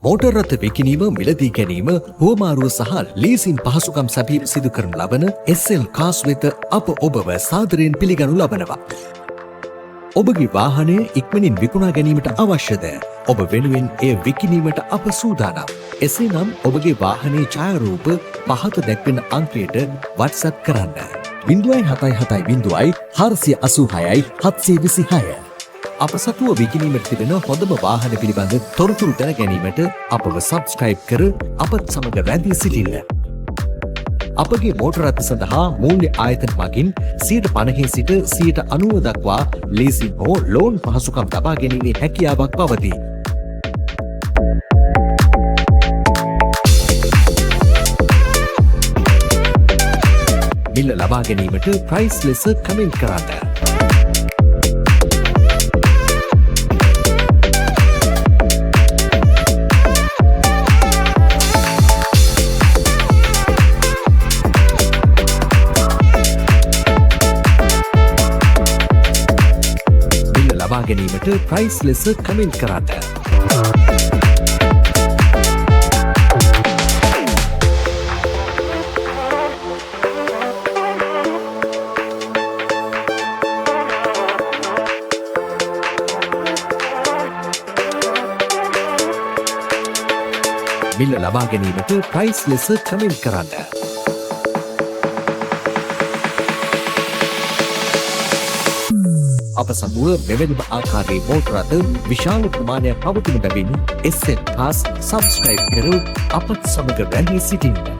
Motor රථ විකිණීම, මිලදී ගැනීම, හුවමාරුව සහ ලීසින් පහසුකම් සැපීම සිදු කරන ලබන SL කාස් වෙත අප ඔබව සාදරයෙන් පිළිගනු ලබනවා. ඔබගේ වාහනය ඉක්මනින් විකුණා ගැනීමට අවශ්‍යද? ඔබ වෙනුවෙන් එය විකිණීමට අප සූදානම්. එසේනම් ඔබගේ වාහනයේ ඡායාරූප පහත දැක්වෙන අංකයට WhatsApp කරන්න. 077 486 726. අප සතුව විකිණීමට තිබෙන හොඳම වාහන පිළිබඳ තොරතුරු දැන ගැනීමට අපව සබ්ස්ක්‍රයිබ් කර අපත් සමග රැඳී සිටින්න. අපගේ මෝටර රථ සඳහා මූල්‍ය ආයතන මගින් 50% සිට 90% දක්වා ලීසින් හෝ ලෝන් පහසුකම් ලබා ගැනීමේ හැකියාවක් පවතී. මිල ලබා ගැනීමට ප්‍රයිස් ලෙස කමෙන්ට් කරන්න. ලබා ගැනීමට ප්‍රයිස් ලෙස කමෙන්ට් කරන්න. මිල ලබා ගැනීමට ප්‍රයිස් ලෙස කමෙන්ට් කරන්න. අප සතුව මෙවැනිම ආකාරයේ මෝටර රථ විශාල ප්‍රමාණයක් පවතින බැවින් SL කාස් සබ්ස්ක්‍රයිබ් කර අපත් සමග රැඳී සිටින්න.